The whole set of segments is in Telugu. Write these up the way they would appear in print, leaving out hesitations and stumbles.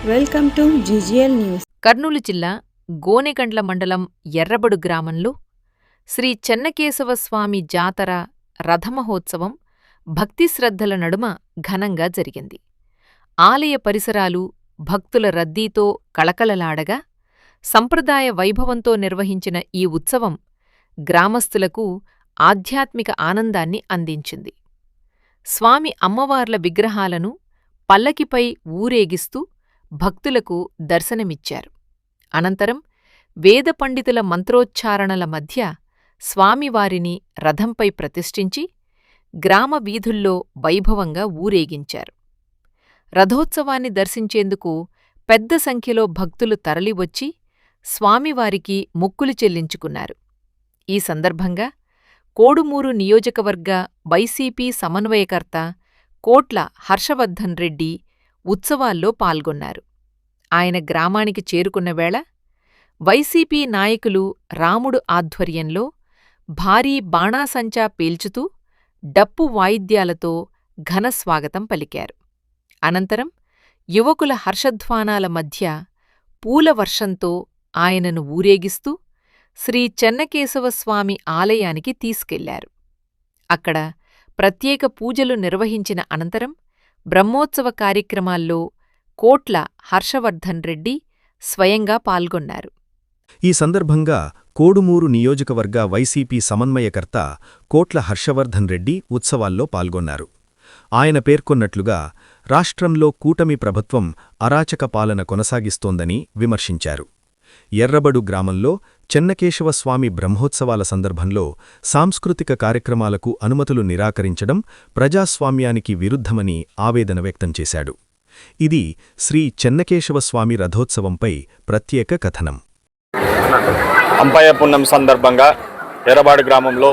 Welcome to GGL news. Kurnool జిల్లా గోనెగండ్ల మండలం ఎర్రబడు గ్రామంలో శ్రీ చెన్నకేశవస్వామి జాతర రథమహోత్సవం భక్తి శ్రద్ధల నడుమ ఘనంగా జరిగింది. ఆలయ పరిసరాలు భక్తుల రద్దీతో కళకళలాడగా సంప్రదాయ వైభవంతో నిర్వహించిన ఈ ఉత్సవం గ్రామస్తులకు ఆధ్యాత్మిక ఆనందాన్ని అందించింది. స్వామి అమ్మవార్ల విగ్రహాలను పల్లకిపై ఊరేగిస్తూ భక్తులకు దర్శనమిచ్చారు. అనంతరం వేద పండితుల మంత్రోచ్చారణల మధ్య స్వామివారిని రథంపై ప్రతిష్ఠించి గ్రామ వీధుల్లో వైభవంగా ఊరేగించారు. రథోత్సవాన్ని దర్శించేందుకు పెద్ద సంఖ్యలో భక్తులు తరలివచ్చి స్వామివారికి మొక్కులు చెల్లించుకున్నారు. ఈ సందర్భంగా కోడుమూరు నియోజకవర్గ వైసీపీ సమన్వయకర్త కోట్ల హర్షవర్ధన్ రెడ్డి ఉత్సవాల్లో పాల్గొన్నారు. ఆయన గ్రామానికి చేరుకున్న వేళ వైసీపీ నాయకులు రాముడు ఆధ్వర్యంలో భారీ బాణాసంచా పేల్చుతూ డప్పు వాయిద్యాలతో ఘనస్వాగతం పలికారు. అనంతరం యువకుల హర్షధ్వానాల మధ్య పూలవర్షంతో ఆయనను ఊరేగిస్తూ శ్రీ చెన్నకేశవస్వామి ఆలయానికి తీసుకెళ్లారు. అక్కడ ప్రత్యేక పూజలు నిర్వహించిన అనంతరం బ్రహ్మోత్సవ కార్యక్రమాల్లో కోట్ల హర్షవర్ధన్ రెడ్డి స్వయంగా పాల్గొన్నారు. ఈ సందర్భంగా కోడుమూరు నియోజకవర్గ వైసీపీ సమన్వయకర్త కోట్ల హర్షవర్ధన్ రెడ్డి ఉత్సవాల్లో పాల్గొన్నారు. ఆయన పేర్కొన్నట్లుగా రాష్ట్రంలో కూటమి ప్రభుత్వం అరాచక పాలన కొనసాగిస్తోందని విమర్శించారు. ఎర్రబడు గ్రామంలో చెన్నకేశవస్వామి బ్రహ్మోత్సవాల సందర్భంలో సాంస్కృతిక కార్యక్రమాలకు అనుమతులు నిరాకరించడం ప్రజాస్వామ్యానికి విరుద్ధమని ఆవేదన వ్యక్తం చేశాడు. ఇది శ్రీ చెన్నకేశవస్వామి రథోత్సవంపై ప్రత్యేక కథనం. అంపయ్య పుణ్యం సందర్భంగా ఎర్రబాడు గ్రామంలో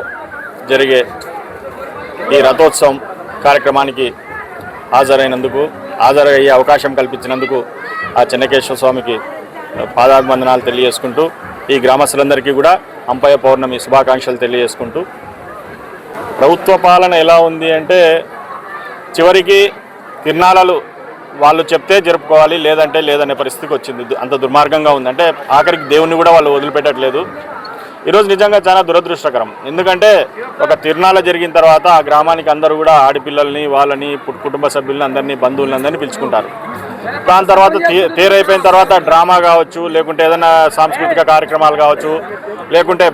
జరిగే ఈ రథోత్సవం కార్యక్రమానికి హాజరయ్యే అవకాశం కల్పించినందుకు ఆ చెన్నకేశవ స్వామికి పాదాభివందనాలు తెలియజేసుకుంటూ ఈ గ్రామస్తులందరికీ కూడా అంపయ్య పౌర్ణమి శుభాకాంక్షలు తెలియజేసుకుంటూ, ప్రభుత్వ పాలన ఎలా ఉంది అంటే చివరికి తిరునాళాలు వాళ్ళు చెప్తే జరుపుకోవాలి, లేదంటే లేదనే పరిస్థితికి వచ్చింది. అంత దుర్మార్గంగా ఉంది. అంటే ఆఖరికి దేవుణ్ణి కూడా వాళ్ళు వదిలిపెట్టట్లేదు. ఈరోజు నిజంగా చాలా దురదృష్టకరం. ఎందుకంటే ఒక తిరునాళ జరిగిన తర్వాత ఆ గ్రామానికి అందరూ కూడా ఆడపిల్లల్ని వాళ్ళని కుటుంబ సభ్యుల్ని అందరినీ బంధువులని అందరినీ పిలుచుకుంటారు. దాని తర్వాత తేరైపోయిన తర్వాత డ్రామా కావచ్చు, లేకుంటే ఏదైనా సాంస్కృతిక కార్యక్రమాలు కావచ్చు, లేకుంటే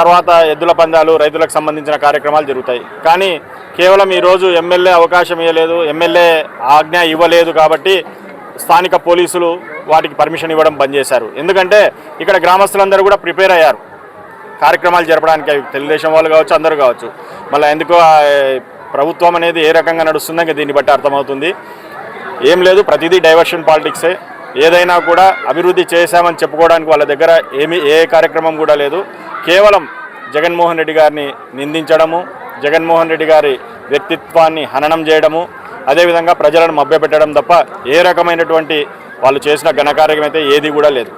తర్వాత ఎద్దుల పందాలు, రైతులకు సంబంధించిన కార్యక్రమాలు జరుగుతాయి. కానీ కేవలం ఈరోజు ఎమ్మెల్యే అవకాశం ఇవ్వలేదు, ఎమ్మెల్యే ఆజ్ఞ ఇవ్వలేదు కాబట్టి స్థానిక పోలీసులు వాటికి పర్మిషన్ ఇవ్వడం బంద్ చేశారు. ఎందుకంటే ఇక్కడ గ్రామస్తులందరూ కూడా ప్రిపేర్ అయ్యారు కార్యక్రమాలు జరపడానికి. తెలుగుదేశం వాళ్ళు కావచ్చు, అందరూ కావచ్చు. మళ్ళీ ఎందుకో ప్రభుత్వం అనేది ఏ రకంగా నడుస్తుందో ఇంకా దీన్ని బట్టి అర్థమవుతుంది. ఏం లేదు, ప్రతిదీ డైవర్షన్ పాలిటిక్సే. ఏదైనా కూడా అభివృద్ధి చేశామని చెప్పుకోవడానికి వాళ్ళ దగ్గర ఏ కార్యక్రమం కూడా లేదు. కేవలం జగన్మోహన్ రెడ్డి గారిని నిందించడము, జగన్మోహన్ రెడ్డి గారి వ్యక్తిత్వాన్ని హననం చేయడము, అదేవిధంగా ప్రజలను మభ్యపెట్టడం తప్ప ఏ రకమైనటువంటి వాళ్ళు చేసిన ఘనకార్యం అయితే ఏది కూడా లేదు.